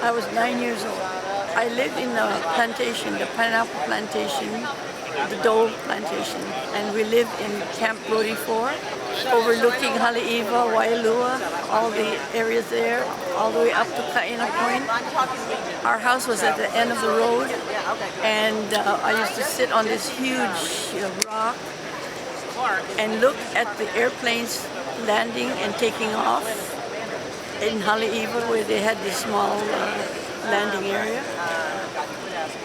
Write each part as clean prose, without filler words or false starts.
I was 9 years old. I lived in the plantation, the pineapple plantation, the Dole plantation, and we lived in Camp Brody 4, overlooking Haleiwa, Wailua, all the areas there, all the way up to Kaina Point. Our house was at the end of the road, and I used to sit on this huge rock and look at the airplanes landing and taking off in Haleiwa, where they had this small landing area.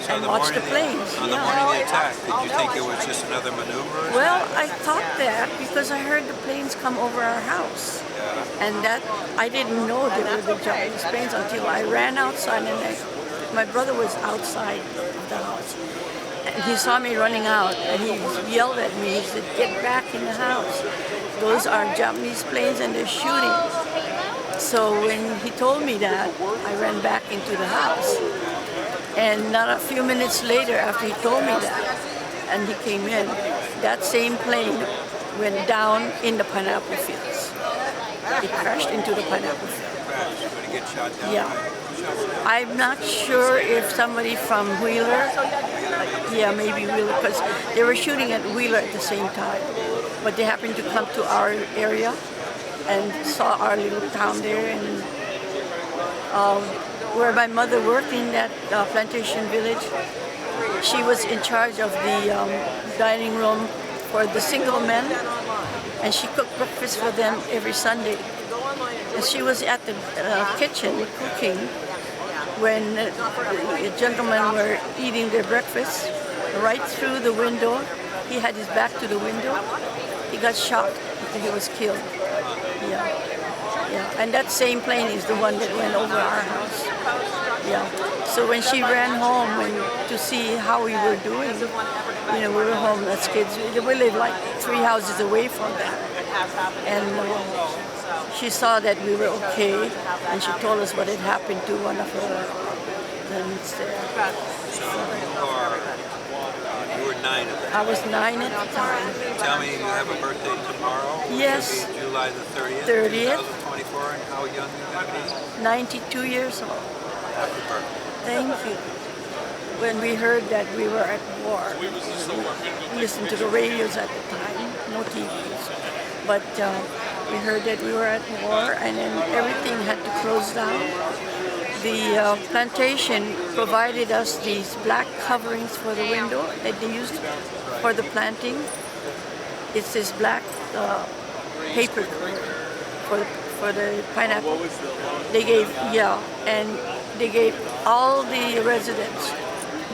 So And watch the planes. On the morning of the attack, did you think it was just another maneuver? Well, I thought that because I heard the planes come over our house. Yeah. And that I didn't know they were the Japanese planes until I ran outside, and my brother was outside of the house. And he saw me running out, and he yelled at me. He said, "Get back in the house. Those are Japanese planes and they're shooting." So when he told me that, I ran back into the house. And not a few minutes later, after he told me that, and he came in, that same plane went down in the pineapple fields. It crashed into the pineapple field. Did it get shot down? Yeah. I'm not sure if somebody from Wheeler, maybe Wheeler, because they were shooting at Wheeler at the same time. But they happened to come to our area and saw our little town there, and where my mother worked in that plantation village. She was in charge of the dining room for the single men, and she cooked breakfast for them every Sunday. And she was at the kitchen cooking when the gentlemen were eating their breakfast. Right through the window, he had his back to the window. He got shot. He was killed. Yeah. And that same plane is the one that went over our house. Yeah. So when she ran home to see how we were doing, we were home as kids. We lived like 3 houses away from that. And she saw that we were okay, and she told us what had happened to one of her friends there. So you were 9 at that. I was 9 at the time. Tell me, you have a birthday tomorrow? Yes. It'll be July the 30th? 30th. 2024, and how young are you going to be? 92 years old. Happy birthday. Thank you. When we heard that we were at war, we listened to the radios at the time, no TVs, but we heard that we were at war, and then everything had to close down. The plantation provided us these black coverings for the window that they used for the planting. It's this black paper for the pineapple. They gave, and they gave all the residents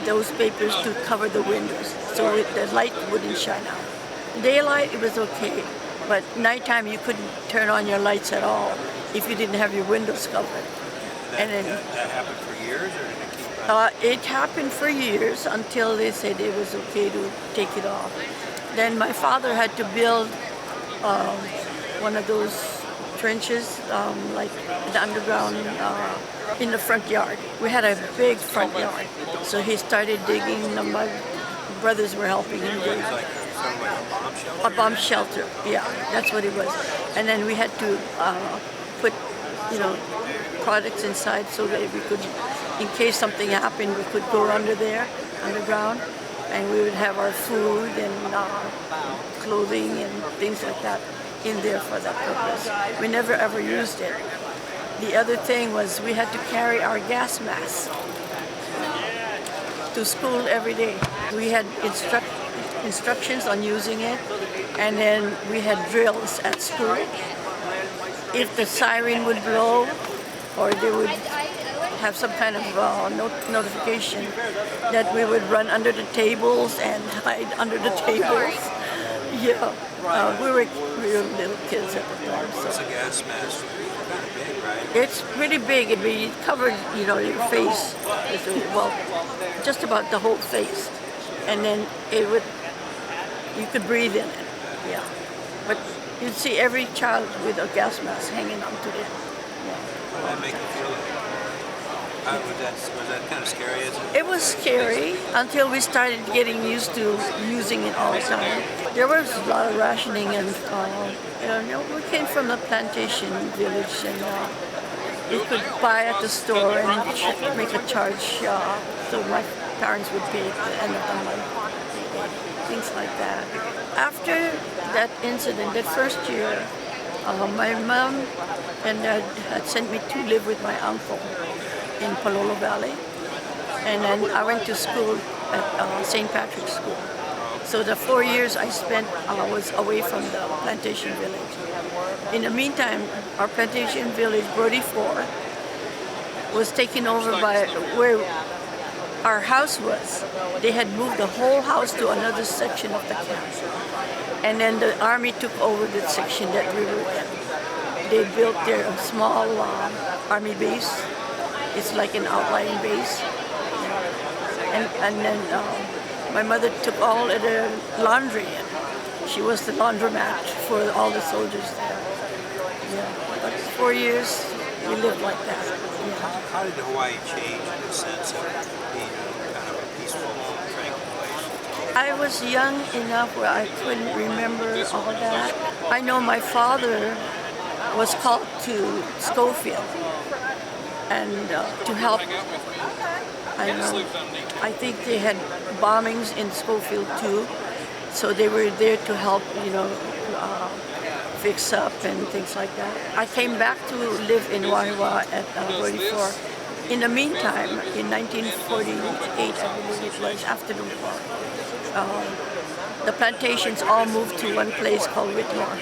those papers to cover the windows so the light wouldn't shine out. Daylight, it was okay, but nighttime you couldn't turn on your lights at all if you didn't have your windows covered. That happened for years, or did it keep on? It happened for years until they said it was okay to take it off. Then my father had to build one of those trenches, like the underground in the front yard. We had a big front yard, so he started digging. My brothers were helping him dig. It was like sort of like a bomb shelter? A bomb shelter, yeah, that's what it was. And then we had to put, products inside so that we could, in case something happened, we could go under there, underground, and we would have our food and clothing and things like that in there for that purpose. We never ever used it. The other thing was we had to carry our gas mask to school every day. We had instructions on using it, and then we had drills at school. If the siren would blow, or they would have some kind of notification that we would run under the tables and hide under the tables. Yeah, we were little kids at the time. So. It's a gas mask. Kind of big, right? It's pretty big. It covered, your face. Well, just about the whole face, and then you could breathe in it. Yeah, but you'd see every child with a gas mask hanging onto it. What did that make you feel like? Was that kind of scary? It was scary until we started getting used to using it all the time. There was a lot of rationing, and we came from a plantation village, and we could buy at the store and make a charge, so my parents would pay at the end of the month, things like that. After that incident, that first year, my mom and dad had sent me to live with my uncle in Palolo Valley, and then I went to school at St. Patrick's School. So the 4 years I spent was away from the plantation village. In the meantime, our plantation village, Brody 4, was taken over by where our house was. They had moved the whole house to another section of the camp. And then the army took over the section that we were in. They built their small army base. It's like an outlying base. And then my mother took all of the laundry in. She was the laundromat for all the soldiers there. Yeah, but 4 years we lived like that. Yeah. How did Hawaii change in the sense of being kind of a peaceful, tranquil place? I was young enough where I couldn't remember all that. I know my father was called to Schofield and to help. I think they had bombings in Schofield too, so they were there to help, fix up and things like that. I came back to live in Wahiwa at 44. In the meantime, in 1948, I believe it was, after the war, the plantations all moved to one place called Whitmore.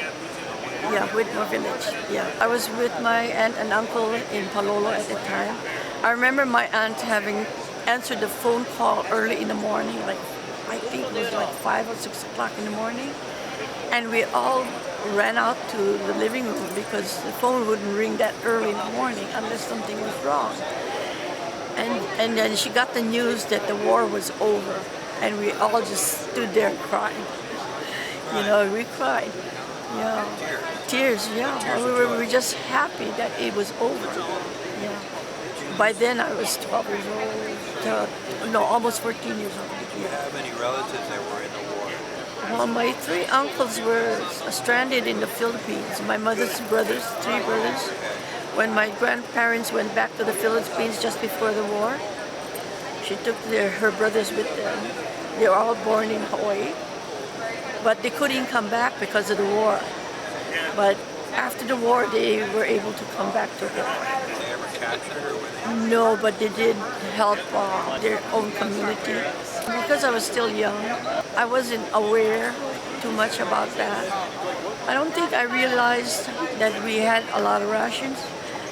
Yeah, Whitmore Village. Yeah, I was with my aunt and uncle in Palolo at the time. I remember my aunt having answered the phone call early in the morning, like I think it was like 5 or 6 o'clock in the morning, and we all ran out to the living room because the phone wouldn't ring that early in the morning unless something was wrong. And then she got the news that the war was over, and we all just stood there crying. We cried. Yeah, tears. Yeah, we were just happy that it was over. Yeah. By then I was 12 years old. No, almost 14 years old. Did you have any relatives that were in the war? Well, my 3 uncles were stranded in the Philippines. My mother's brothers, 3 brothers. When my grandparents went back to the Philippines just before the war, she took her brothers with them. They were all born in Hawaii, but they couldn't come back because of the war. But after the war, they were able to come back to Hawaii. Did they ever capture her? Or were they... No, but they did help their own community. Because I was still young, I wasn't aware too much about that. I don't think I realized that we had a lot of rations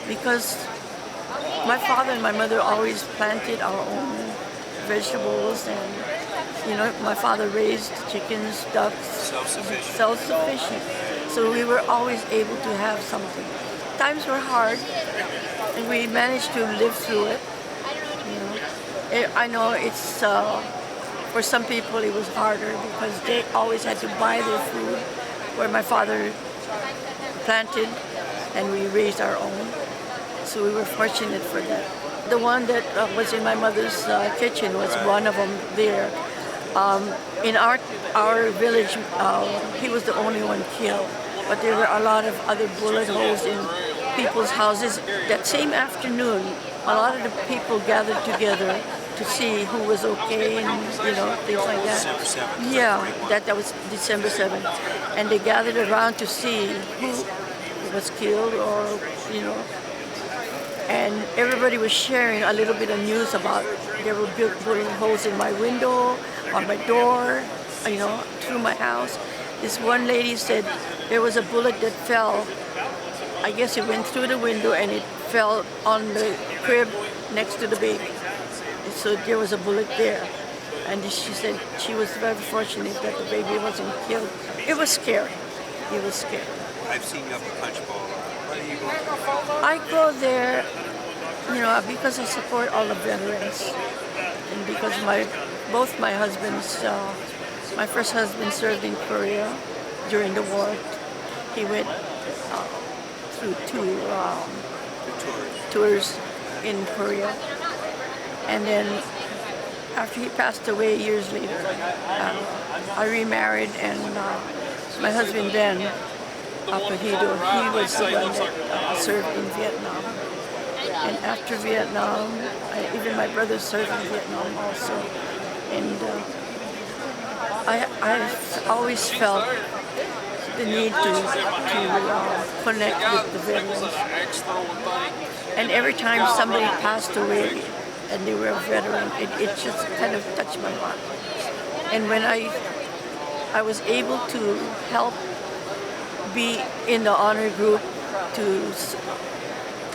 because my father and my mother always planted our own vegetables, and my father raised chickens, ducks. Self-sufficient. Self-sufficient. So we were always able to have something. Times were hard, and we managed to live through it. I know it's for some people it was harder because they always had to buy their food, where my father planted and we raised our own. So we were fortunate for that. The one that was in my mother's kitchen was one of them there. In our village, he was the only one killed, but there were a lot of other bullet holes in people's houses. That same afternoon, a lot of the people gathered together to see who was okay and things like that. December 7th. Yeah, that was December 7th, and they gathered around to see who was killed and everybody was sharing a little bit of news about there were bullet holes in my window, on my door, through my house. This one lady said there was a bullet that fell. I guess it went through the window and it fell on the crib next to the baby. So there was a bullet there. And she said she was very fortunate that the baby wasn't killed. It was scary. It was scary. I've seen you up at Punch Bowl. Why do you go? I go there, because I support all the veterans, and because both my husbands, my first husband served in Korea during the war. He went through 2 tours in Korea, and then after he passed away years later, I remarried, and my husband then, Acohido, he was the one that served in Vietnam. And after Vietnam, even my brother served in Vietnam also. And I've always felt the need to connect with the veterans. And every time somebody passed away and they were a veteran, it just kind of touched my heart. And when I was able to help be in the honor group to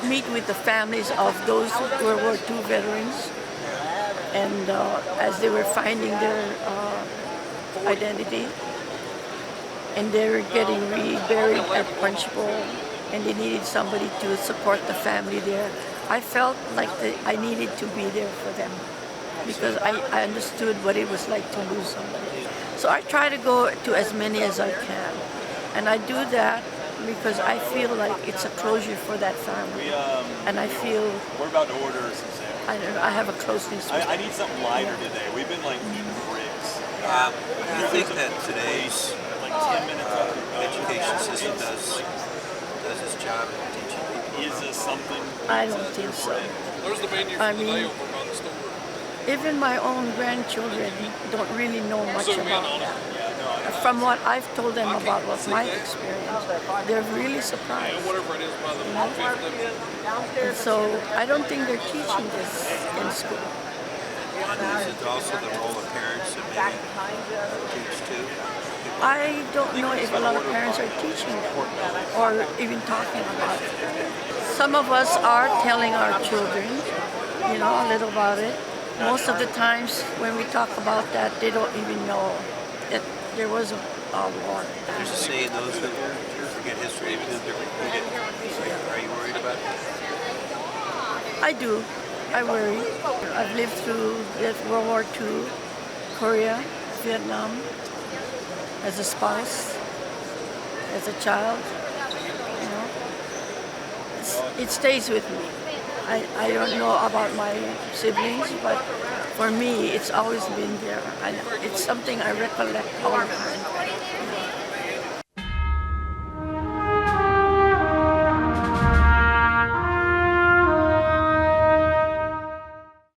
meet with the families of those World War II veterans, and as they were finding their identity, and they were getting reburied at Punch Bowl, and they needed somebody to support the family there. I felt like I needed to be there for them because I understood what it was like to lose somebody. So I try to go to as many as I can, and I do that because I feel like it's a closure for that family, and I feel We're about to order some sandwiches. I have a closeness with I need something lighter today. We've been like eating bricks. Do you think that today's Like 10 minutes after education system does its job in teaching people? Is this something? I don't think so. There's the menu I for the day mean, over by the store. even my own grandchildren don't really know much Zoom in about on it. that. From what I've told them about what my experience, they're really surprised. And whatever it is by the VFW. And so I don't think they're teaching this in school. Is it also the role of parents to maybe teach too? I don't know if a lot of parents are teaching them or even talking about it. Some of us are telling our children, a little about it. Most of the times when we talk about that, they don't even know that there was a war. There's a saying, those who forget history live to repeat it. Are you worried about it? I do. I worry. I've lived through World War II, Korea, Vietnam, as a spouse, as a child. It stays with me. I don't know about my siblings, but for me, it's always been there. It's something I recollect all the time.